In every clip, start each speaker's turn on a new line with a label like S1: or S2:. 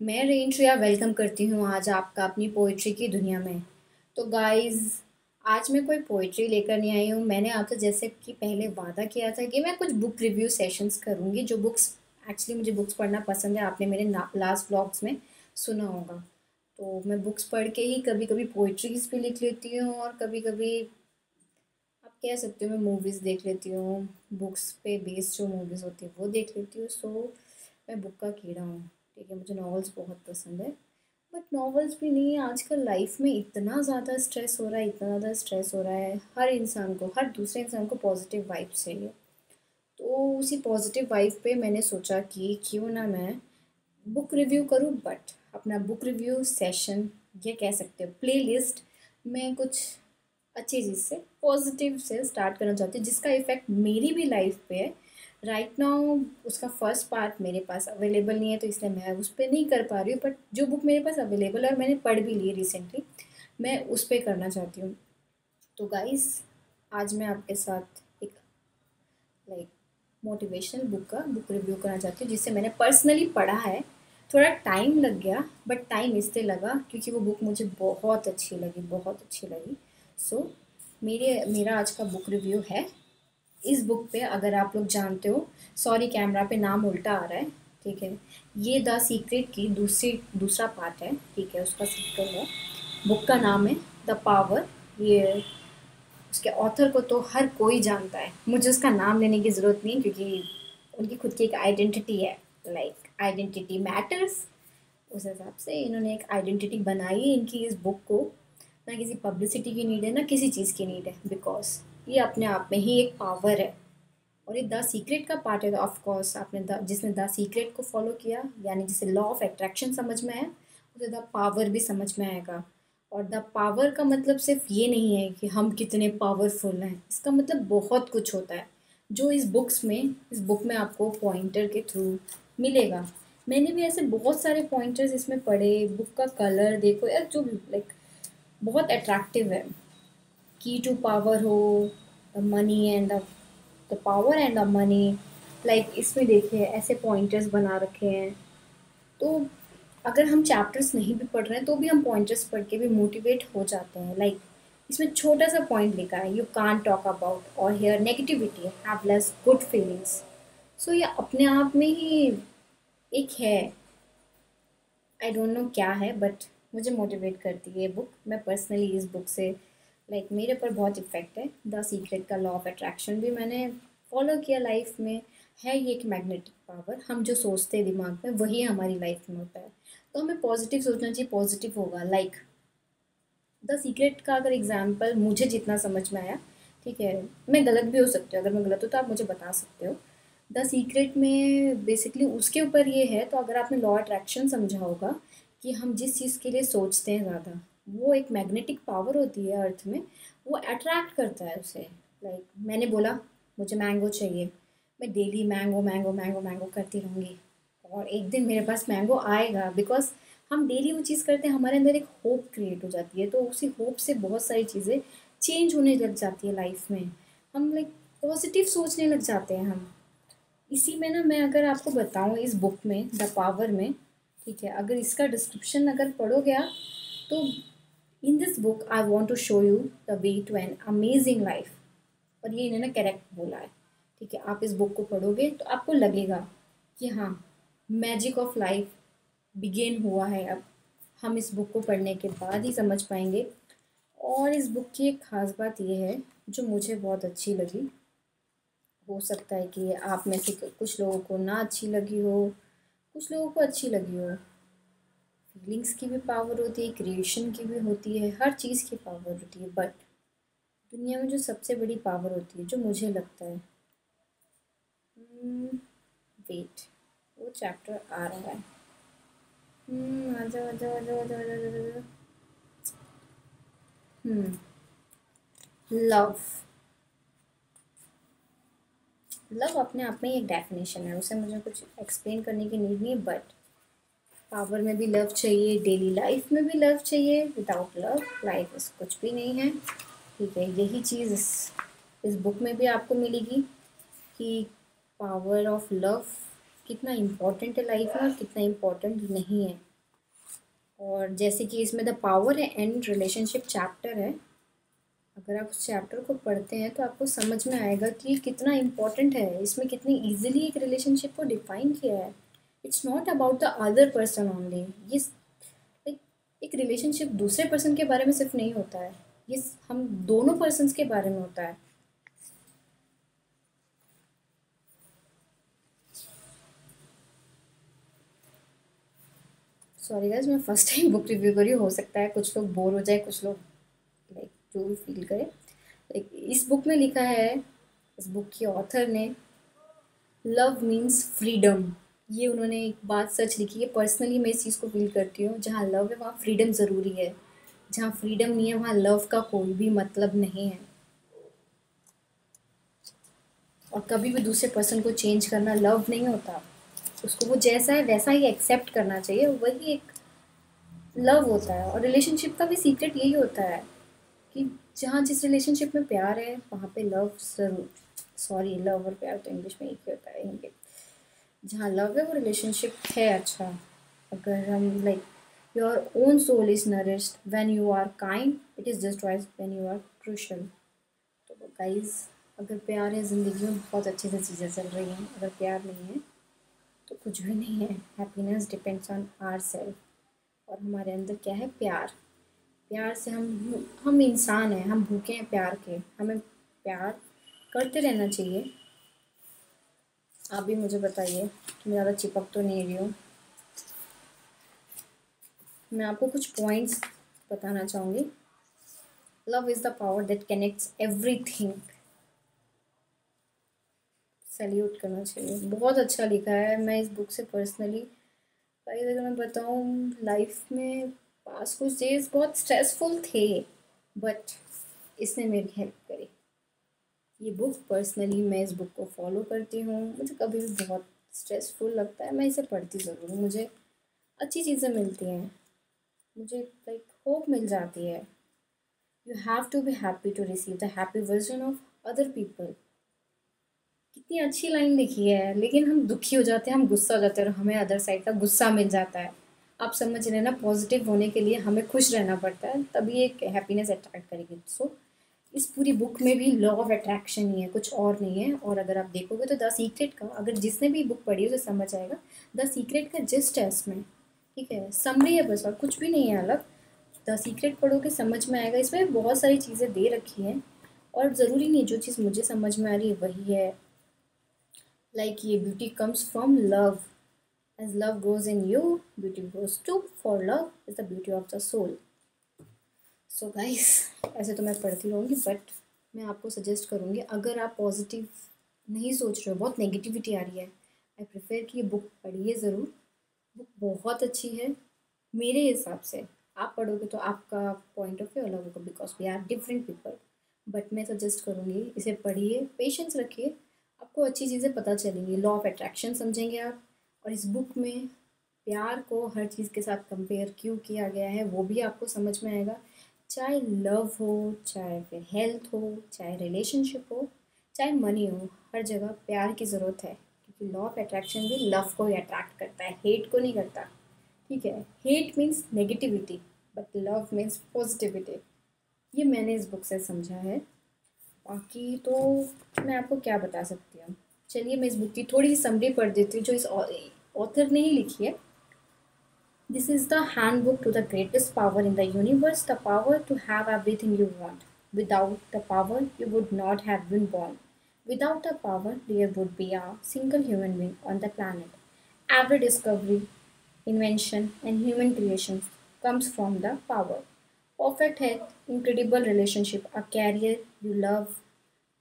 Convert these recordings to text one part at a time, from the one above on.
S1: मैं रेंट्रिया वेलकम करती हूँ आज आपका अपनी पोइट्री की दुनिया में। तो गाइस, आज मैं कोई पोइट्री लेकर नहीं आई हूँ। मैंने आपसे जैसे कि पहले वादा किया था कि मैं कुछ बुक रिव्यू सेशंस करूँगी। जो बुक्स एक्चुअली मुझे बुक्स पढ़ना पसंद है, आपने मेरे लास्ट व्लॉग्स में सुना होगा। तो मैं बुक्स पढ़ के ही कभी कभी पोइट्रीज भी लिख लेती हूँ और कभी कभी आप कह सकते हो मैं मूवीज़ देख लेती हूँ। बुक्स पे बेस्ड जो मूवीज़ होती है वो देख लेती हूँ। सो मैं बुक का कीड़ा हूँ। ठीक है, मुझे नॉवेल्स बहुत पसंद है। बट नॉवेल्स भी नहीं, आजकल लाइफ में इतना ज़्यादा स्ट्रेस हो रहा है, इतना ज़्यादा स्ट्रेस हो रहा है। हर इंसान को, हर दूसरे इंसान को पॉजिटिव वाइब चाहिए। तो उसी पॉजिटिव वाइब पे मैंने सोचा कि क्यों ना मैं बुक रिव्यू करूँ, बट अपना बुक रिव्यू सेशन, ये कह सकते हो प्ले लिस्ट, में कुछ अच्छी चीज़ से, पॉजिटिव से स्टार्ट करना चाहती हूँ जिसका इफ़ेक्ट मेरी भी लाइफ पे है। राइट नाउ उसका फर्स्ट पार्ट मेरे पास अवेलेबल नहीं है, तो इसलिए मैं उस पर नहीं कर पा रही हूँ। बट जो बुक मेरे पास अवेलेबल है और मैंने पढ़ भी ली रिसेंटली, मैं उस पर करना चाहती हूँ। तो गाइस, आज मैं आपके साथ एक लाइक मोटिवेशनल बुक का बुक रिव्यू करना चाहती हूँ जिसे मैंने पर्सनली पढ़ा है। थोड़ा टाइम लग गया, बट टाइम इसलिए लगा क्योंकि वो बुक मुझे बहुत अच्छी लगी, बहुत अच्छी लगी। सो मेरा आज का बुक रिव्यू है। इस बुक पे, अगर आप लोग जानते हो, सॉरी कैमरा पे नाम उल्टा आ रहा है, ठीक है, ये द सीक्रेट की दूसरा पार्ट है, ठीक है, उसका सीक्वल है। बुक का नाम है द पावर। ये उसके ऑथर को तो हर कोई जानता है, मुझे उसका नाम लेने की ज़रूरत नहीं क्योंकि उनकी खुद की एक आइडेंटिटी है। Like identity matters. उस हिसाब से इन्होंने एक आइडेंटिटी बनाई है इनकी इस बुक को। ना किसी पब्लिसिटी की नीड है, ना किसी चीज़ की नीड है, बिकॉज ये अपने आप में ही एक पावर है। और ये द सीक्रेट का पार्ट है, तो ऑफ कोर्स आपने जिसने द सीक्रेट को फॉलो किया, यानी जिसे लॉ ऑफ अट्रैक्शन समझ में आया, उसे द पावर भी समझ में आएगा। और द पावर का मतलब सिर्फ ये नहीं है कि हम कितने पावरफुल हैं, इसका मतलब बहुत कुछ होता है जो इस बुक में आपको पॉइंटर के थ्रू मिलेगा। मैंने भी ऐसे बहुत सारे पॉइंटर्स इसमें पढ़े। बुक का कलर देखो यार, जो लाइक बहुत अट्रैक्टिव है। की टू पावर हो, the money and the power and the money, like इसमें देखिए ऐसे पॉइंटर्स बना रखे हैं। तो अगर हम चैप्टर्स नहीं भी पढ़ रहे हैं तो भी हम पॉइंटर्स पढ़ के भी मोटिवेट हो जाते हैं। लाइक इसमें छोटा सा पॉइंट लिखा है, you can't talk about or hear negativity, have less good feelings. So ये अपने आप में ही एक है, आई डोंट नो क्या है, बट मुझे मोटिवेट करती है ये बुक। मैं पर्सनली इस बुक से लाइक मेरे पर बहुत इफ़ेक्ट है। द सीक्रेट का लॉ ऑफ अट्रैक्शन भी मैंने फॉलो किया लाइफ में। है ये एक मैग्नेटिक पावर, हम जो सोचते हैं दिमाग में वही हमारी लाइफ में होता है। तो हमें पॉजिटिव सोचना चाहिए, पॉजिटिव होगा। लाइक द सीक्रेट का अगर एग्जाम्पल मुझे जितना समझ में आया, ठीक है, मैं गलत भी हो सकती हूँ, अगर मैं गलत हूँ तो आप मुझे बता सकते हो। द सीक्रेट में बेसिकली उसके ऊपर ये है, तो अगर आपने लॉ अट्रैक्शन समझा होगा कि हम जिस चीज़ के लिए सोचते हैं ज़्यादा, वो एक मैग्नेटिक पावर होती है अर्थ में, वो अट्रैक्ट करता है उसे। लाइक मैंने बोला मुझे मैंगो चाहिए, मैं daily mango mango mango mango करती रहूँगी और एक दिन मेरे पास मैंगो आएगा। बिकॉज हम डेली वो चीज़ करते हैं, हमारे अंदर एक होप क्रिएट हो जाती है, तो उसी होप से बहुत सारी चीज़ें चेंज होने लग जाती है लाइफ में। हम लाइक पॉजिटिव सोचने लग जाते हैं हम। इसी में ना, मैं अगर आपको बताऊं इस बुक में द पावर में, ठीक है, अगर इसका डिस्क्रिप्शन अगर पढ़ोगे आप, तो in this book I want to show you the way to an amazing life. और ये इन्होंने करेक्ट बोला है। ठीक है, आप इस बुक को पढ़ोगे तो आपको लगेगा कि हाँ, मैजिक ऑफ लाइफ बिगेन हुआ है अब। हम इस बुक को पढ़ने के बाद ही समझ पाएंगे। और इस बुक की एक ख़ास बात यह है जो मुझे बहुत अच्छी लगी, हो सकता है कि आप में से कुछ लोगों को ना अच्छी लगी हो, कुछ लोगों को अच्छी लगी हो। फीलिंग्स की भी पावर होती है, क्रिएशन की भी होती है, हर चीज़ की पावर होती है। बट दुनिया में जो सबसे बड़ी पावर होती है, जो मुझे लगता है, वेट, वो चैप्टर आ रहा है। आ जाओ आ जाओ आ जाओ आ जाओ आ जाओ आ जाओ। लव। लव अपने आप में ही एक डेफिनेशन है, उसे मुझे कुछ एक्सप्लेन करने की नीड नहीं है। बट पावर में भी लव चाहिए, डेली लाइफ में भी लव चाहिए। विदाउट लव लाइफ इस कुछ भी नहीं है। ठीक है, यही चीज़ इस बुक में भी आपको मिलेगी कि पावर ऑफ लव कितना इम्पोर्टेंट है लाइफ में और कितना इम्पोर्टेंट नहीं है। और जैसे कि इसमें the power and relationship chapter है, अगर आप उस चैप्टर को पढ़ते हैं तो आपको समझ में आएगा कि कितना इम्पोर्टेंट है, इसमें कितनी इजीली एक रिलेशनशिप को डिफाइन किया है। It's not about the other person only. ये एक एक रिलेशनशिप दूसरे पर्सन के बारे में सिर्फ नहीं होता है, ये हम दोनों पर्सन्स के बारे में होता है। सॉरी गाइस, मैं फर्स्ट टाइम बुक रिव्यू करी, हो सकता है कुछ लोग बोर हो जाए, कुछ लोग लाइक जो भी फील करे। लाइक इस बुक में लिखा है, इस बुक की ऑथर ने, लव मीन्स फ्रीडम। ये उन्होंने एक बात सच लिखी है। पर्सनली मैं इस चीज़ को फील करती हूँ, जहाँ लव है वहाँ फ्रीडम ज़रूरी है, जहाँ फ्रीडम नहीं है वहाँ लव का कोई भी मतलब नहीं है। और कभी भी दूसरे पर्सन को चेंज करना लव नहीं होता, उसको वो जैसा है वैसा ही एक्सेप्ट करना चाहिए, वही एक लव होता है। और रिलेशनशिप का भी सीक्रेट यही होता है कि जहाँ जिस रिलेशनशिप में प्यार है वहाँ पे लव ज़रूर, सॉरी लव और प्यार तो इंग्लिश में एक ही होता है, हिंदी। जहाँ लव है वो रिलेशनशिप है अच्छा। अगर हम like your own soul is nourished when you are kind, it is just wise when you are crucial. तो गाइज, अगर प्यार है ज़िंदगी में बहुत अच्छे से चीज़ें चल रही हैं, अगर प्यार नहीं है तो कुछ भी नहीं है। Happiness depends on our self, और हमारे अंदर क्या है, प्यार। प्यार से हम इंसान हैं, हम भूखे हैं प्यार के, हमें प्यार करते रहना चाहिए। आप भी मुझे बताइए, मैं ज़्यादा चिपक तो नहीं रही हूँ। मैं आपको कुछ पॉइंट्स बताना चाहूँगी। Love is the power that connects everything. Salute करना चाहिए, बहुत अच्छा लिखा है। मैं इस बुक से पर्सनली, भाई अगर मैं बताऊँ, लाइफ में पास कुछ डेज बहुत स्ट्रेसफुल थे, बट इसने मेरी हेल्प करी। ये बुक पर्सनली, मैं इस बुक को फॉलो करती हूँ। मुझे कभी भी बहुत स्ट्रेसफुल लगता है, मैं इसे पढ़ती ज़रूर हूँ। मुझे अच्छी चीज़ें मिलती हैं, मुझे लाइक होप मिल जाती है। You have to be happy to receive the happy version of other people. कितनी अच्छी लाइन लिखी है, लेकिन हम दुखी हो जाते हैं, हम गुस्सा हो जाते हैं और हमें अदर साइड का गुस्सा मिल जाता है। आप समझ रहे हैं ना, पॉजिटिव होने के लिए हमें खुश रहना पड़ता है, तभी एक हैप्पीनेस अट्रैक्ट करेगी। सो इस पूरी बुक में भी लॉ ऑफ अट्रैक्शन ही है, कुछ और नहीं है। और अगर आप देखोगे तो द सीक्रेट का, अगर जिसने भी बुक पढ़ी उसे समझ आएगा, द सीक्रेट का जिस्ट है इसमें, ठीक है, समरी है बस, और कुछ भी नहीं है अलग। द सीक्रेट पढ़ोगे समझ में आएगा, इसमें बहुत सारी चीज़ें दे रखी हैं, और ज़रूरी नहीं जो चीज़ मुझे समझ में आ रही है वही है। लाइक ये beauty comes from love, as love grows in you, beauty grows too, for love is the beauty of the soul. So guys, ऐसे तो मैं पढ़ती रहूँगी, बट मैं आपको सजेस्ट करूँगी, अगर आप पॉजिटिव नहीं सोच रहे हो, बहुत नेगेटिविटी आ रही है, आई प्रेफर कि ये बुक पढ़िए ज़रूर। बुक बहुत अच्छी है मेरे हिसाब से। आप पढ़ोगे तो आपका पॉइंट ऑफ व्यू अलग होगा, because we are different people. But मैं सजेस्ट करूँगी इसे पढ़िए, पेशेंस रखिए, आपको अच्छी चीज़ें पता चलेंगी, लॉ ऑफ अट्रैक्शन समझेंगे आप। और इस बुक में प्यार को हर चीज़ के साथ कंपेयर क्यों किया गया है वो भी आपको समझ में आएगा। चाहे लव हो, चाहे फिर हेल्थ हो, चाहे रिलेशनशिप हो, चाहे मनी हो, हर जगह प्यार की ज़रूरत है, क्योंकि लॉ ऑफ अट्रैक्शन भी लव को ही अट्रैक्ट करता है, हेट को नहीं करता। ठीक है, hate means negativity, but love means positivity. ये मैंने इस बुक से समझा है। बाकी तो मैं आपको क्या बता सकती हूँ। चलिए मैं इस बुक की थोड़ी सी समरी पढ़ देती हूँ, जो इस ऑथर ने ही लिखी है। This is the handbook to the greatest power in the universe, the power to have everything you want. Without the power, you would not have been born. Without the power, there would be a single human being on the planet. Every discovery, invention, and human creation comes from the power. Perfect health, incredible relationship, a career you love,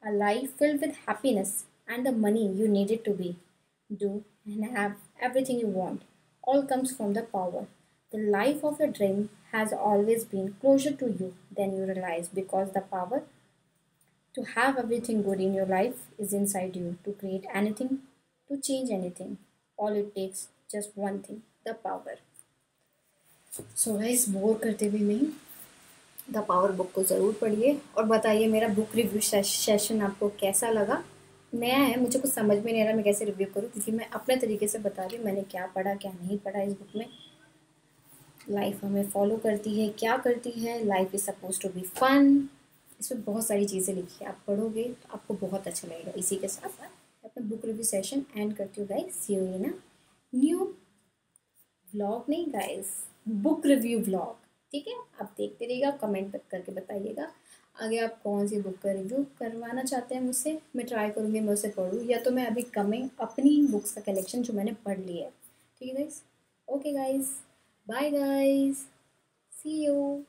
S1: a life filled with happiness, and the money you needed to be, do, and have everything you want all comes from the power. The life of your dream has always been closer to you than you realize, because the power to have everything good in your life is inside you, to create anything, to change anything. All it takes just one thing, the power. So guys, bore करते हुए नहीं, the power book को ज़रूर पढ़िए और बताइए मेरा book review session आपको कैसा लगा। नया है, मुझे कुछ समझ में नहीं आ रहा मैं कैसे रिव्यू करूँ, क्योंकि मैं अपने तरीके से बता रही हूँ मैंने क्या पढ़ा क्या नहीं पढ़ा इस बुक में। लाइफ हमें फॉलो करती है, क्या करती है। Life is suppose to be fun. इसमें बहुत सारी चीज़ें लिखी है, आप पढ़ोगे तो आपको बहुत अच्छा लगेगा। इसी के साथ साथ मैं अपना बुक रिव्यू सेशन एंड करती हूँ guys. See you in a new vlog, नहीं गाइस, बुक रिव्यू व्लॉग। ठीक है, आप देखते रहिएगा, कमेंट करके बताइएगा आगे आप कौन सी बुक का रिव्यू करवाना चाहते हैं मुझसे। मैं ट्राई करूँगी मैं उसे पढ़ूँ, या तो मैं अभी कमिंग अपनी बुक्स का कलेक्शन जो मैंने पढ़ ली है। ठीक है guys, okay guys, bye guys, see you.